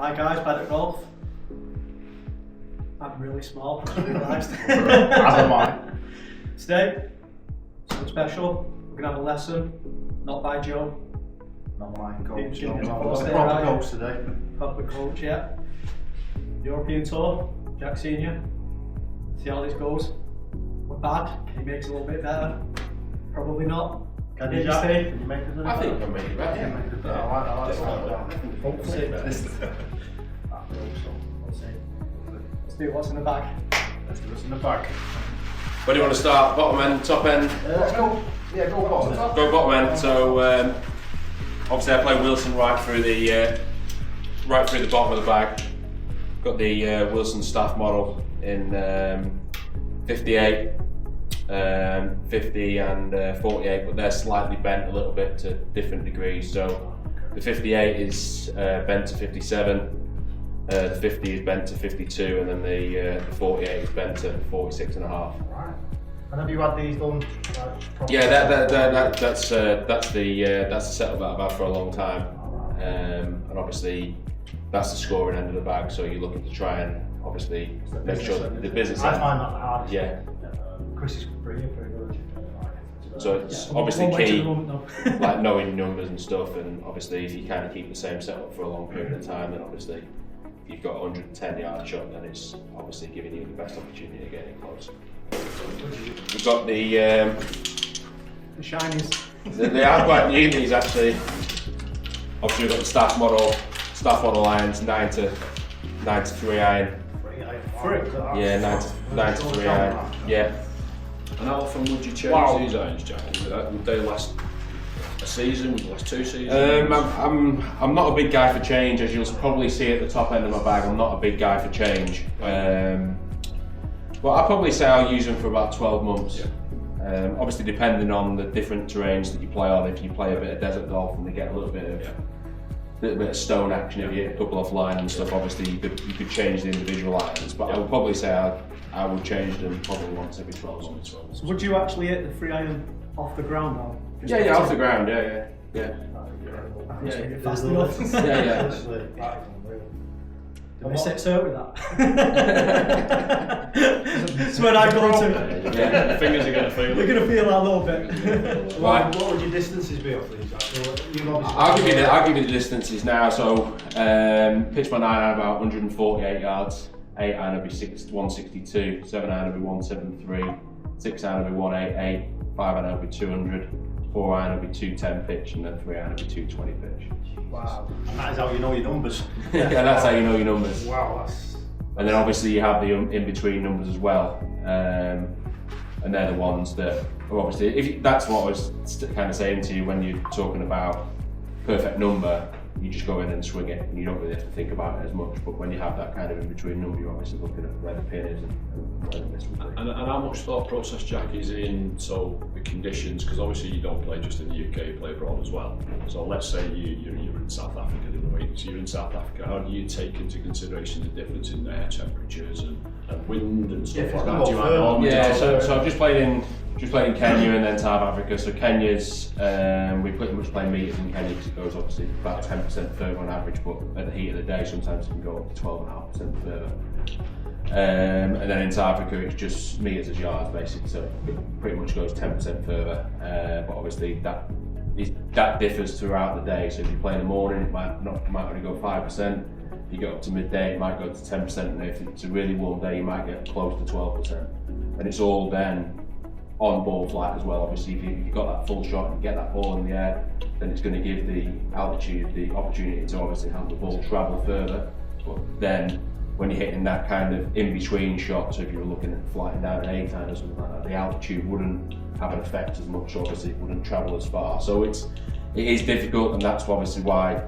Hi guys, BadatGolf. I'm really small, I realised. As am I. Today, something special. We're going to have a lesson, not by Joe. Not my coach. Give me a Not pause my there, proper right? coach today. Proper coach, yeah. European Tour, Jack Senior. See how this goes. We're bad. Can he make it a little bit better? Probably not. Can you, Jack? Can you make it a bit I think better? I can make it better. Yeah, make it better. I like that. Hopefully. Let's Let's do what's in the bag. do this in the back. Where do you want to start? Bottom end, top end? Let's go. Yeah, go bottom. Go bottom end. So obviously I play Wilson right through the bottom of the bag. Got the Wilson staff model in 58, 50 and 48, but they're slightly bent a little bit to different degrees. So the 58 is bent to 57. The 50 is bent to 52, and then the 48 is bent to 46 and a half. Right. And have you had these done? Yeah, that's the setup that I've had for a long time, and obviously that's the scoring end of the bag. So you're looking to try and obviously make sure the business. I find that the hardest. Yeah. Chris is brilliant, very good. So it's obviously key, like knowing numbers and stuff, and obviously if you kind of keep the same setup for a long period of time, then obviously if you've got a 110 yard shot, then it's obviously giving you the best opportunity of getting close. We've got the shinies. they are quite new, these actually. Obviously we've got the staff model irons, 9 to 3 iron. Yeah, 9 to 3 iron. Yeah. And how often would you change these irons, Jack? Would they last a season? Would they last 2 seasons? I'm not a big guy for change, as you'll probably see at the top end of my bag. I'm not a big guy for change. Well, I'd probably say I'll use them for about 12 months. Yeah. Obviously, depending on the different terrains that you play on. If you play a bit of desert golf and they get a little bit of stone action, if you hit a couple offline and stuff, obviously you could change the individual irons. But I would probably say I would change them probably once every 12 months. So would you actually hit the 3 iron off the ground now? Yeah, off the ground, yeah. Yeah, fast enough. Yeah. Did they set so with that? That's when I go to. Yeah. The fingers are going to feel They're it. going to feel that a little bit. What would your distances be off these? I'll give you the distances now. So pitch my 9 iron about 148 yards, 8 iron would be 162, 7 iron would be 173, 6 iron would be 188, 5 iron would be 200, 4 iron would be 210 pitch, and then 3 iron would be 220 pitch. Wow. And that is how you know your numbers. Yeah, that's how you know your numbers. Wow, that's... And then obviously you have the in-between numbers as well, and they're the ones that are obviously, that's what I was kind of saying to you when you're talking about perfect number. You just go in and swing it, and you don't really have to think about it as much. But when you have that kind of in-between number, you're obviously looking at where the pin is and where the miss would be. And how much thought process, Jack, is in the conditions? Because obviously you don't play just in the UK, you play abroad as well. So let's say you're in South Africa the other week. So you're in South Africa. How do you take into consideration the difference in air temperatures and wind and stuff like that? Do you add on? Yeah. So I've just played in Kenya and then South Africa. So Kenya's, we pretty much play meters in Kenya because it goes obviously about 10% further on average, but at the heat of the day sometimes it can go up to 12.5% further. And then in South Africa it's just meters as yards basically, so it pretty much goes 10% further. But obviously that differs throughout the day. So if you play in the morning, it might only go 5%. If you get up to midday, it might go to 10%, and if it's a really warm day, you might get close to 12%. And it's all then on ball flight as well. Obviously, if you've got that full shot and get that ball in the air, then it's going to give the altitude the opportunity to obviously have the ball travel further. But then when you're hitting that kind of in-between shot, so if you were looking at flying down an 8 iron or something like that, the altitude wouldn't have an effect as much, obviously it wouldn't travel as far. So it is difficult, and that's obviously why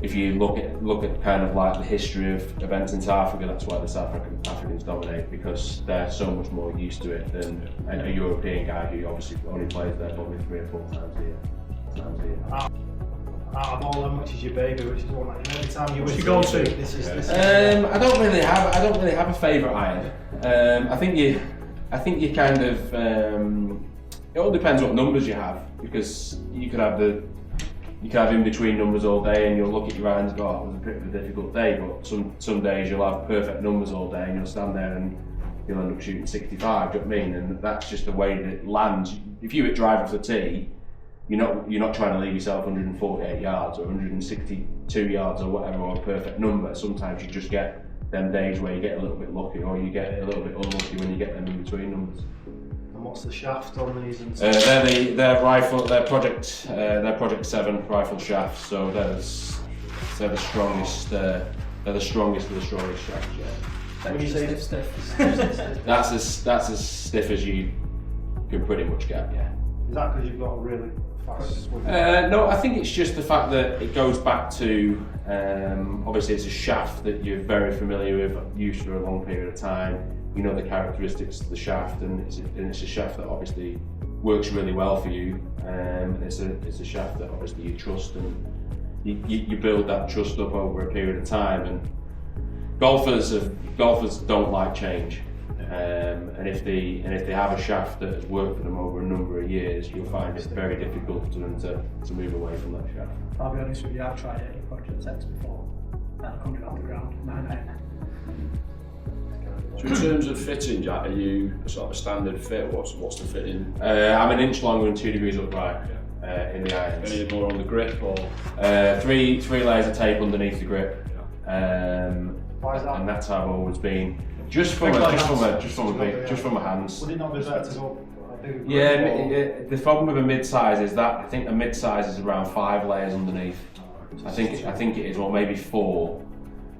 if you look at kind of like the history of events in South Africa, that's why the South Africans dominate, because they're so much more used to it than a European guy who obviously only plays there probably 3 or 4 times a year. Out of all them, which is your baby, which is one that every time you win, go to? This is I don't really have a favourite iron. I think you kind of it all depends what numbers you have, because you could have the you can have in between numbers all day, and you'll look at your irons and go, oh, it was a bit of a difficult day. But some days you'll have perfect numbers all day, and you'll stand there and you'll end up shooting 65. Do you know what I mean? And that's just the way that it lands. If you hit drive off the tee, you're not trying to leave yourself 148 yards or 162 yards or whatever, or a perfect number. Sometimes you just get them days where you get a little bit lucky, or you get a little bit unlucky when you get them in between numbers. And what's the shaft on these? And they're Project 7 rifle shafts. So they're the strongest. They're the strongest of the strongest shafts. Yeah. when you say stiff. That's as stiff as you can pretty much get. Yeah. Is that because you've got a really fast swing? No, I think it's just the fact that it goes back to, obviously it's a shaft that you're very familiar with, used for a long period of time. You know the characteristics of the shaft, and it's a shaft that obviously works really well for you. It's a shaft that obviously you trust, and you build that trust up over a period of time. And golfers don't like change. And if they have a shaft that has worked for them over a number of years, you'll find it very difficult for them to move away from that shaft. I'll be honest with you, I've tried it in Project 6 before, and I couldn't get off the ground. So in terms of fitting, Jack, are you a sort of a standard fit? What's the fitting? I'm an inch longer and 2 degrees upright in the irons. Any more on the grip or? Three layers of tape underneath the grip. Why is that? And that's how I've always been. Just from my hands. Would it not be better to go a bigger grip? Yeah, the problem with a mid-size is that I think a mid-size is around 5 layers underneath. I think it is, or maybe 4.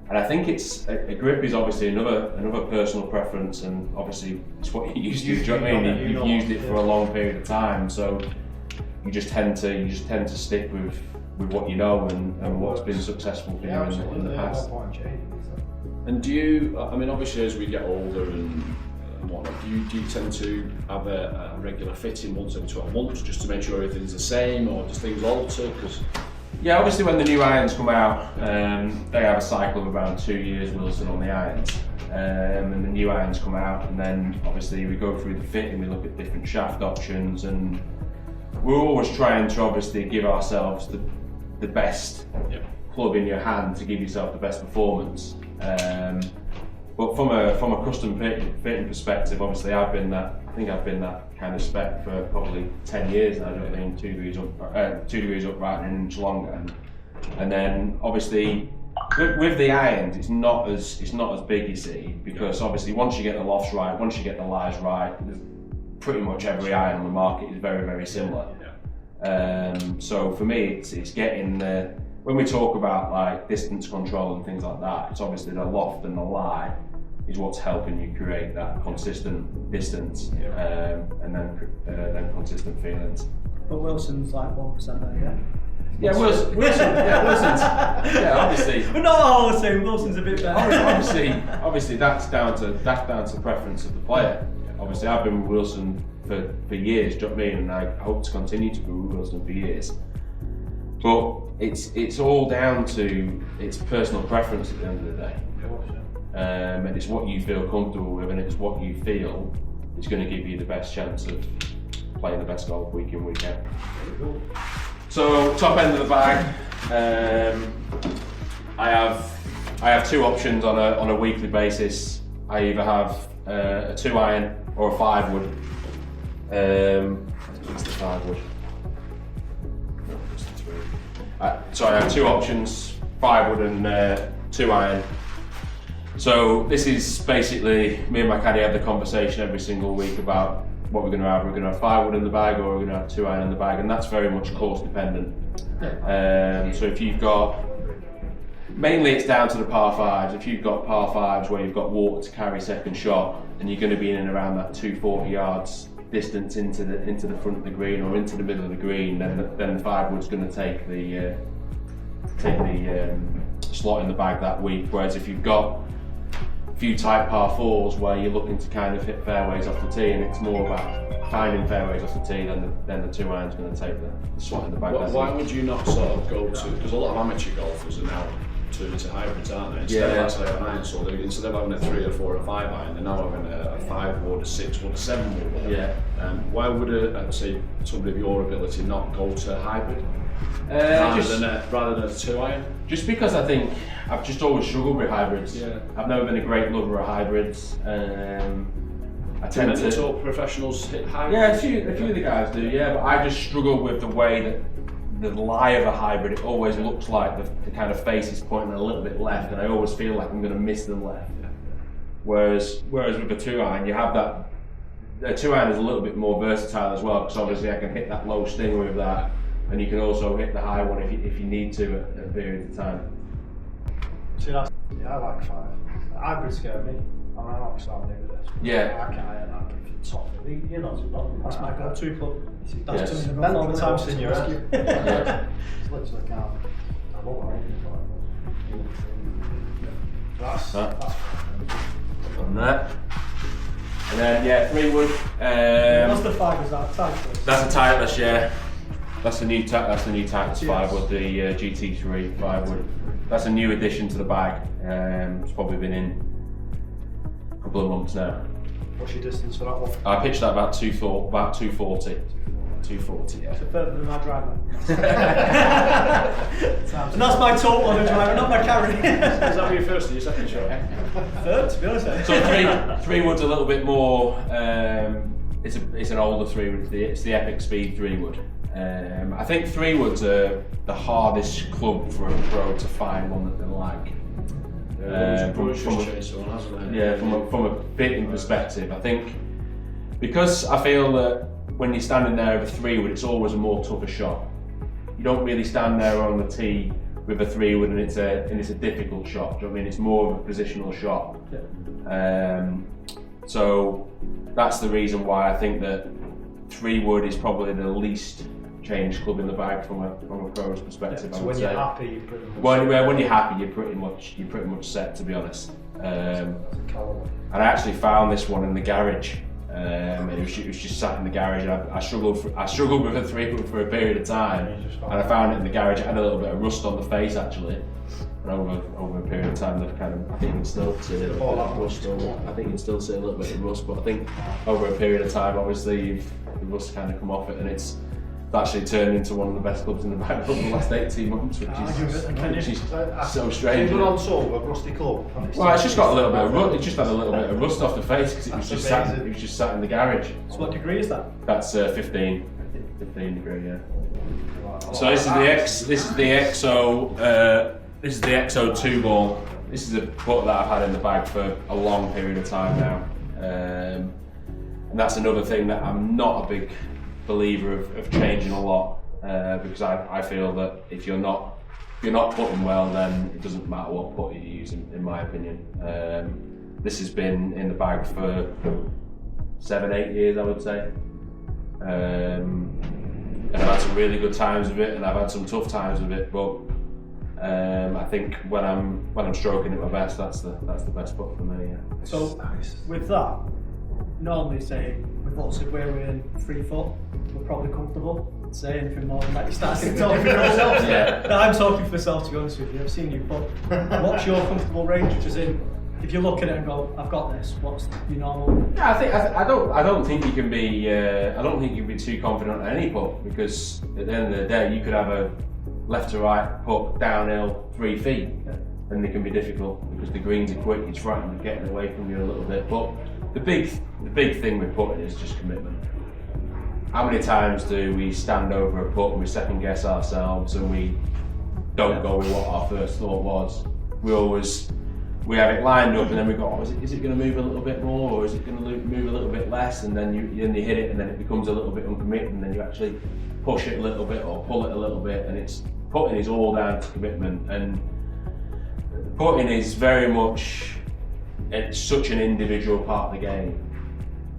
And I think it's a grip is obviously another personal preference, and obviously it's what you used to. Do you know what I mean? You've used it for a long period of time, so you just tend to stick with what you know and what's been successful for you in the past. And do you? I mean, obviously as we get older and whatnot, do you tend to have a regular fitting once every 12 months just to make sure everything's the same, or does things alter? Because yeah, obviously when the new irons come out, they have a cycle of around 2 years, Wilson, on the irons. And the new irons come out, and then obviously we go through the fitting, we look at different shaft options, and we're always trying to obviously give ourselves the best club in your hand to give yourself the best performance. But from a custom fitting perspective, obviously I think I've been that kind of spec for probably 10 years now. I think 2 degrees upright and an inch longer, and then obviously with the irons it's not as big, you see, because obviously once you get the lofts right, once you get the lies right, pretty much every iron on the market is very, very similar. So for me it's getting when we talk about like distance control and things like that, it's obviously the loft and the lie is what's helping you create that consistent distance, and then consistent feelings. But Wilson's like 1% there, yeah. Yeah, Wilson's. Yeah, obviously. But not all the same. Wilson's a bit better. Obviously, that's down to preference of the player. Obviously, I've been with Wilson for years. Do you know what I mean? And I hope to continue to be with Wilson for years. But it's all down to its personal preference at the end of the day. And it's what you feel comfortable with, and it's what you feel is going to give you the best chance of playing the best golf week in, week out. So top end of the bag, I have 2 options on a weekly basis. I either have a 2-iron or a 5-wood. What's the 5-wood? No, it's the 3. So I have 2 options: 5-wood and 2-iron. So this is basically, me and my caddy have the conversation every single week about what we're going to have. We're going to have 5-wood in the bag, or we're going to have 2-iron in the bag, and that's very much course dependent. So if you've got, mainly it's down to the par 5s. If you've got par 5s where you've got water to carry second shot, and you're going to be in and around that 240 yards distance into the front of the green or into the middle of the green, then the 5-wood's going to take the slot in the bag that week. Whereas if you've got few tight par 4s where you're looking to kind of hit fairways off the tee, and it's more about finding fairways off the tee, then the 2-iron's going to take the slot in the bag. Why would you not sort of go to, because a lot of amateur golfers are now turning to hybrids, aren't they? Instead of actually an iron, so instead of having a 3 or 4 or 5-iron, they're now having a 5-wood, a 6-wood, a 7-wood. Yeah. Why would say somebody of your ability not go to hybrid? rather than a 2-iron? Just because I think I've just always struggled with hybrids. Yeah. I've never been a great lover of hybrids. I tend to top professionals hit hybrids. Yeah, a few of the guys do. Yeah, but I just struggle with the way that the lie of a hybrid. It always looks like the kind of face is pointing a little bit left, and I always feel like I'm going to miss the left. Whereas with a 2-iron, you have that. A 2-iron is a little bit more versatile as well, because obviously I can hit that low stinger with that, and you can also hit the high one if you need to at a period of time. See, I like 5. Hybrid scare me. I'm obviously I'm new with this. Yeah. I can top of it. You know, That's my go-to club. That's Yes. something all the time since in your rescue. head. It's literally can't. I won't worry. That's On that. And then 3 wood. What's the 5 is that? Titleist? That's a Titleist, yeah. That's the new Titleist 5 Yes. wood, the GT3 5 wood. That's a new addition to the bag. It's probably been in a couple of months now. What's your distance for that one? I pitched that about 240. 240, yeah. Further than my driver. And that's my total on the driver, not my carry. Is that your first or your second shot? Third, to be honest. So 3 wood's a little bit more. It's an older 3 wood. It's the Epic Speed 3 wood. I think 3 woods are the hardest club for a pro to find one that they like. From a fitting perspective, I think because I feel that when you're standing there with a 3 wood, it's always a more tougher shot. You don't really stand there on the tee with a 3 wood and it's a difficult shot. Do you know what I mean? It's more of a positional shot. Yeah. So that's the reason why I think that 3 wood is probably the least changed club in the bag from a pro's perspective. So I would when say. you're happy, you're pretty much When you're happy, you're pretty much set, to be honest. Callaway. And I actually found this one in the garage. It was just sat in the garage. And I struggled with a 3 wood for a period of time, and I found it in the garage. It had a little bit of rust on the face actually. And over a period of time, they've I think you can still see a little bit of rust. I think you can still see a little bit of rust, but I think over a period of time, obviously, the rust kind of come off it, and it's actually turned into one of the best clubs in the bag over the last 18 months, which is so strange. You've been on tour with a rusty club. Well, it's just got a little bit of rust. It just had a little bit of rust off the face because it was just sat in the garage. So what degree is that? That's 15 degree, yeah. So this is the XO 2 ball. This is a putt that I've had in the bag for a long period of time now, and that's another thing that I'm not a big believer of changing a lot, because I feel that if you're not putting well, then it doesn't matter what putt you use, in my opinion. This has been in the bag for 7-8 years, I would say. And I've had some really good times with it, and I've had some tough times with it. But I think when I'm stroking at my best, that's the best putt for me. Yeah. So with that, normally say with us, if we're in 3 foot, we're probably comfortable. Say anything more than that, you start talking for yourself. Yeah. No, I'm talking for myself, to be honest with you. I've seen you, but what's your comfortable range? Which is in, if you look at it and go, I've got this. What's your normal? Yeah, I don't think you can be too confident on any putt, because at the end of the day, you could have a left to right putt downhill 3 feet, and they can be difficult because the greens are quick. It's frightened of getting away from you a little bit. But the big thing with putting is just commitment. How many times do we stand over a putt and we second guess ourselves and we don't go with what our first thought was? We have it lined up and then we go, is it going to move a little bit more, or is it going to move a little bit less? And then you hit it and then it becomes a little bit uncommitted, and then you actually push it a little bit or pull it a little bit, and putting is all down to commitment. And putting is very much, it's such an individual part of the game,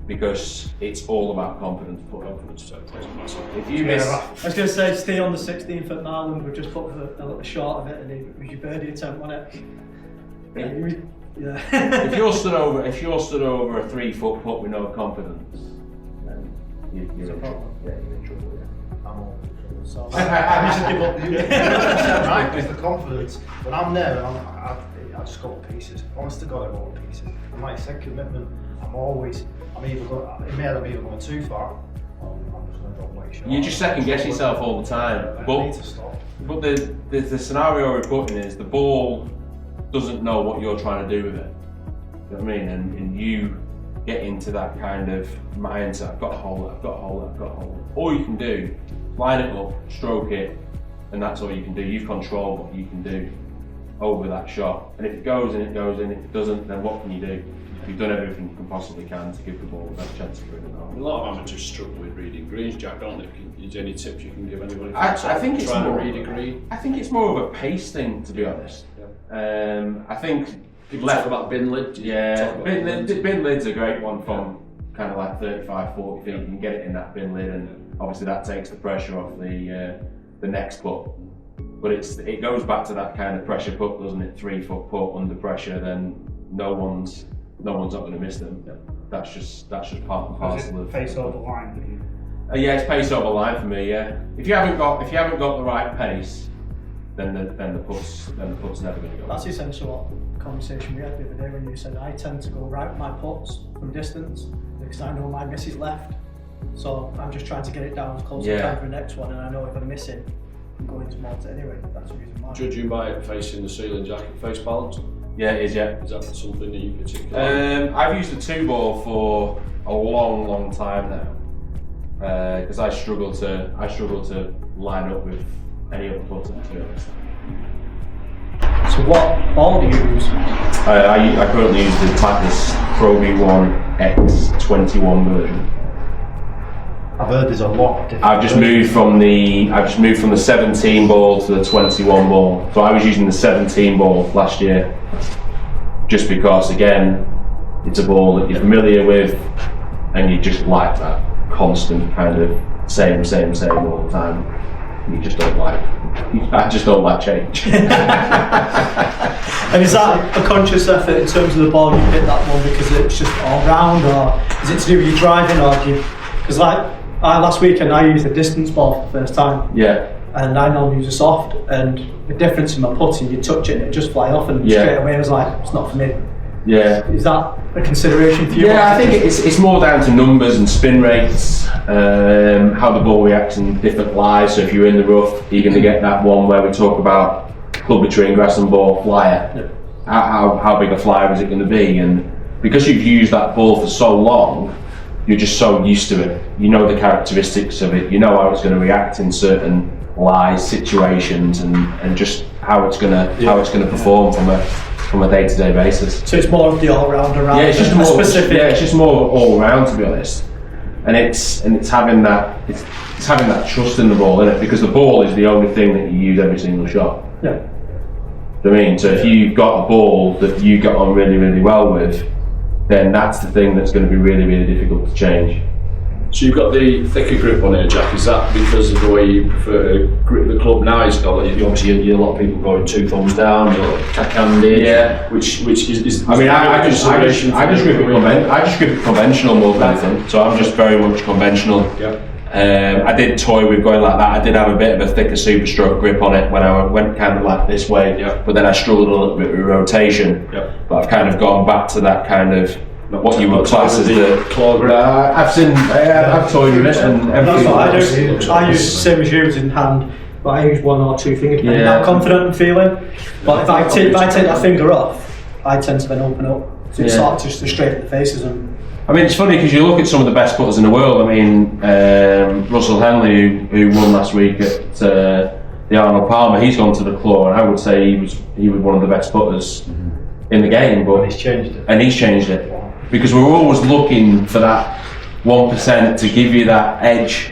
because it's all about confidence. If you miss, I was going to say, stay on the 16th at Marland. We've just put a little short of it, and it was your birdie attempt, wasn't it? Yeah. if you're stood over a 3 foot putt with no confidence, then you're in trouble. Yeah, you're in trouble. Yeah. I'm all in trouble. So I should give up. Right, because the confidence, when I'm there, I just go to pieces. Honest to God, I go to pieces. And like I said, commitment. I'm either going too far, or I'm just going to drop way short. You just second guess yourself all the time. I need to stop. But the scenario we're putting is the ball doesn't know what you're trying to do with it. You know what I mean? And you get into that kind of mindset, I've got to hold it, I've got to hold it, I've got to hold it. All you can do, line it up, stroke it, and that's all you can do. You've controlled what you can do over that shot. And if it goes in, it goes in. If it doesn't, then what can you do? You've done everything you can possibly can to give the ball the best chance of winning. A lot of amateurs struggle with reading greens, Jack, don't they? Is there any tips you can give anybody? I think it's trying more, to read a green. I think it's more of a pace thing, to be honest. Yeah. I think People talk about bin lid. Yeah, bin lid's a great one from kind of like 35, 40 feet. You can get it in that bin lid, and obviously that takes the pressure off the next putt. But it goes back to that kind of pressure putt, doesn't it? 3 foot putt under pressure, then no one's not going to miss them. That's just part and parcel of face over line. yeah, it's pace over line for me. Yeah, if you haven't got the right pace, then the putt's never going to go. That's essentially what conversation we had the other day when you said I tend to go right with my putts from distance because I know my miss is left. So I'm just trying to get it down as close as I can for the next one, and I know if I'm missing, I'm going towards it anyway. That's the reason why. Judging by it facing the ceiling, Jack, face balance. Yeah, it is. Yeah. Is that something that you particularly? I've used the 2-ball for a long time now because I struggle to line up with any other putter, to be honest. So what ball do you use? I currently use the Titleist Pro V1 X21 version. I've heard there's a lot of different. I've just moved from the 17 ball to the 21 ball. So I was using the 17 ball last year, just because again, it's a ball that you're familiar with, and you just like that constant kind of same all the time. You just don't like. I just don't like change. And is that a conscious effort in terms of the ball you hit that one because it's just all round, or is it to do with your driving, or do you? Because last weekend I used a distance ball for the first time. Yeah. And I normally use a soft, and the difference in my putting, you touch it and it just fly off, and straight away I was like, it's not for me. Yeah. Is that a consideration for you? Yeah, I think it's more down to numbers and spin rates, how the ball reacts in different lies. So if you're in the rough, you're going to get that one where we talk about club between grass and ball flyer. Yeah. How big a flyer is it going to be? And because you've used that ball for so long, you're just so used to it. You know the characteristics of it. You know how it's going to react in certain lies, situations, and just how it's going to perform from a day-to-day basis. So it's more of the all-round around. Yeah, it's just more specific. Yeah, it's just more all round, to be honest. And it's having that trust in the ball, isn't it? Because the ball is the only thing that you use every single shot. Yeah. Do you know what I mean? So if you've got a ball that you get on really well with, then that's the thing that's going to be really difficult to change. So you've got the thicker grip on here, Jack. Is that because of the way you prefer to grip the club now? It's got obviously a lot of people going 2 thumbs down, cack-handed. Yeah. Which is. I mean, I just grip it conventional more than anything. So I'm just very much conventional. Yeah. I did toy with going like that. I did have a bit of a thicker super stroke grip on it when I went kind of like this way. Yeah. But then I struggled a little bit with rotation. Yeah. But I've kind of gone back to that kind of. What you would class as the claw grip. I've toyed with it and everything. That's what I do. I use the same as you in hand, but I use 1 or 2 fingers depending on how confident I'm feeling. But if I take that finger off, I tend to then open up. So it's sort of just straight at the faces. I mean, it's funny because you look at some of the best putters in the world. I mean, Russell Henley, who won last week at the Arnold Palmer, he's gone to the claw, and I would say he was one of the best putters in the game. But he's changed it. Because we're always looking for that 1% to give you that edge,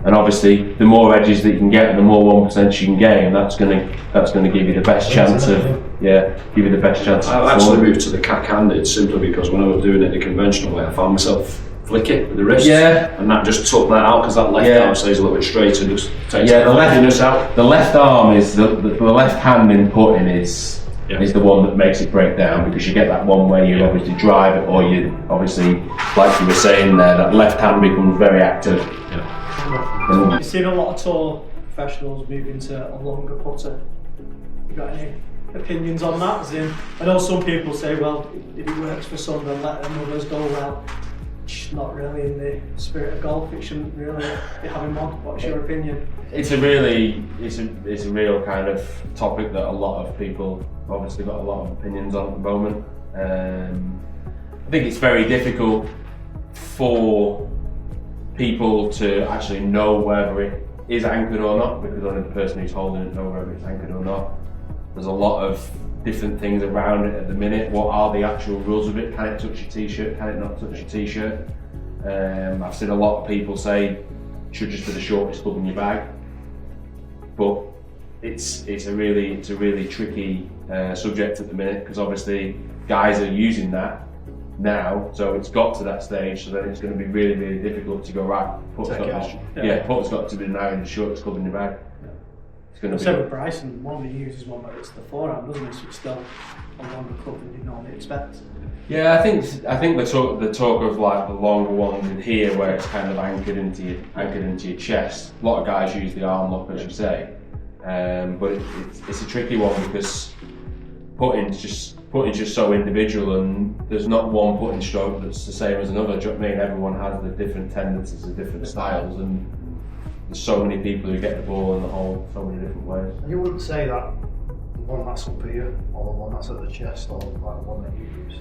and obviously the more edges that you can get and the more 1% you can gain, that's going to give you the best chance of give you the best chance. I actually moved to the cack-handed simply because when I was doing it the conventional way, I found myself flick it with the wrist, and that just took that out because that left arm stays a little bit straight and just takes the leftiness out. The left arm is the left hand in putting is the one that makes it break down, because you get that one where you obviously drive it, or you obviously, like you were saying there, that left hand becomes very active. You've seen a lot of tour professionals move into a longer putter. You got any opinions on that? I know some people say, well, if it works for some, then let them others go. Well, it's not really in the spirit of golf. It shouldn't really be having one. What's your opinion? It's a real kind of topic that a lot of people obviously got a lot of opinions on at the moment. I think it's very difficult for people to actually know whether it is anchored or not, because only the person who's holding it knows whether it's anchored or not. There's a lot of different things around it at the minute. What are the actual rules of it? Can it touch your t-shirt? Can it not touch your t-shirt? I've seen a lot of people say it should just be the shortest club in your bag, but it's a really tricky subject at the minute, because obviously guys are using that now, so it's got to that stage, so then it's going to be really difficult to go right. Putt's got to be now the shortest club in your bag. It's going to be. So with Bryson, one he uses one where it's the forehand, doesn't it? So it's still a longer club than you normally expect. Yeah, I think the talk of like the longer ones in here, where it's kind of anchored into your chest. A lot of guys use the arm lock, as you say, but it's a tricky one, because putting's just so individual, and there's not one putting stroke that's the same as another. Do you know what I mean? Everyone has the different tendencies and different styles, and there's so many people who get the ball in the hole so many different ways. And you wouldn't say that the one that's up here, or the one that's at the chest, or like the one that you use,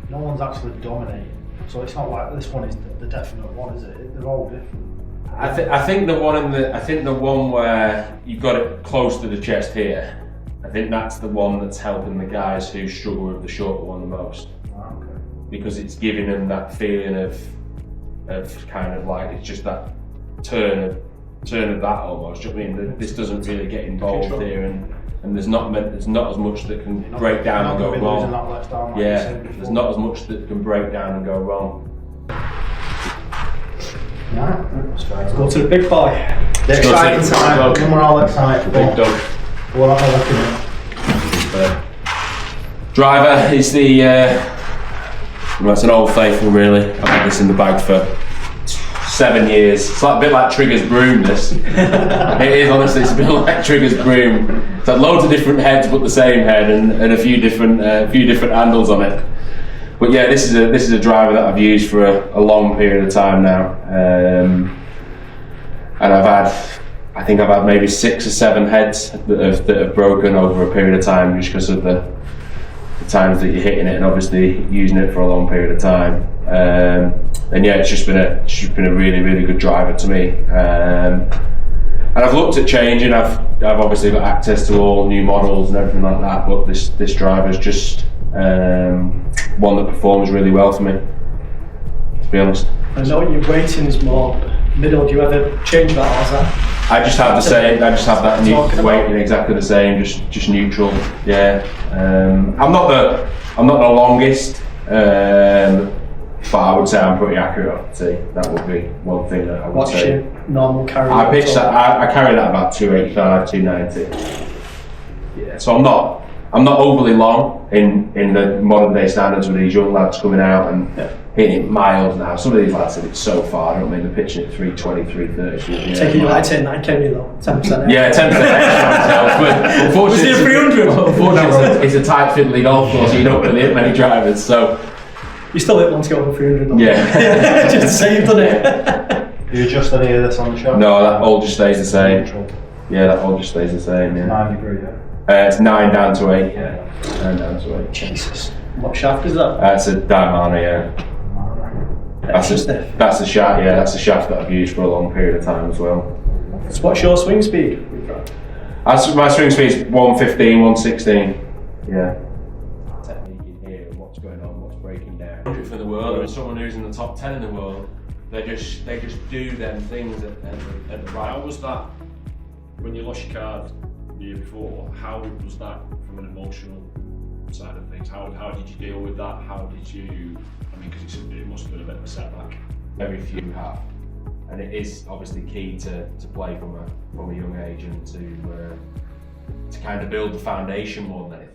no one's actually dominating. So it's not like this one is the definite one, is it? They're all different. I think the one where you've got it close to the chest here, I think that's the one that's helping the guys who struggle with the shorter one the most. Okay. Because it's giving them that feeling of kind of like, it's just that turn of that almost. Do you know what I mean? This doesn't really get involved here, and there's not as much that can break down and go wrong. Yeah, there's not as much that can break down and go wrong. Let's go to the big boy. The exciting time. When we're all excited. Big dog. What am I looking at? Driver is the. Well, it's an old faithful, really. I've had this in the bag for 7 years. It's like a bit like Trigger's broom. This. It is, honestly. It's a bit like Trigger's broom. It's had loads of different heads, but the same head, and a few different handles on it. But yeah, this is a driver that I've used for a long period of time now, and I think I've had maybe 6 or 7 heads that have broken over a period of time, just because of the times that you're hitting it, and obviously using it for a long period of time. And yeah, it's just been a really good driver to me. And I've looked at changing. I've obviously got access to all new models and everything like that, but this driver's just one that performs really well for me, to be honest. I know your weighting is more middle. Do you ever change that, or is that? I just have the same. I just have that weighting exactly the same, just neutral. Yeah. I'm not the longest, but I would say I'm pretty accurate off the tee. That would be one thing that I would say. What's your normal carry? I pitch that. I carry that about 285, 290. Yeah. So I'm not overly long in the modern day standards with these young lads coming out and hitting it miles now. Some of these lads hit it so far. I don't mean they're pitching at 320, 330. Taking you like 10, can you though? 10%. Yeah, 10% extra. But unfortunately, was it 300? Unfortunately, it's a tight fiddly golf course, so you don't really hit many drivers. So you still hit one to go over 300 though. Yeah. Just to say you've done it. Do you adjust any of this on the shot? No, that all just stays the same. Yeah, that all just stays the same. Yeah. 9 degree. It's 9 down to 8. Yeah. 9 down to 8. Jesus. What shaft is that? That's a Diamana, yeah. That's a shaft. Yeah, that's a shaft that I've used for a long period of time as well. So what's your swing speed? My swing speed is 115, 116. Yeah. Technique in here and what's going on, what's breaking down. For the world, or someone who's in the top 10 in the world, they just do them things at the right. How was that when you lost your card the year before? How was that from an emotional side of things? How did you deal with that? How did you? I mean, because it must have been a bit of a setback. Very few have, and it is obviously key to play from a young age and to kind of build the foundation more than anything.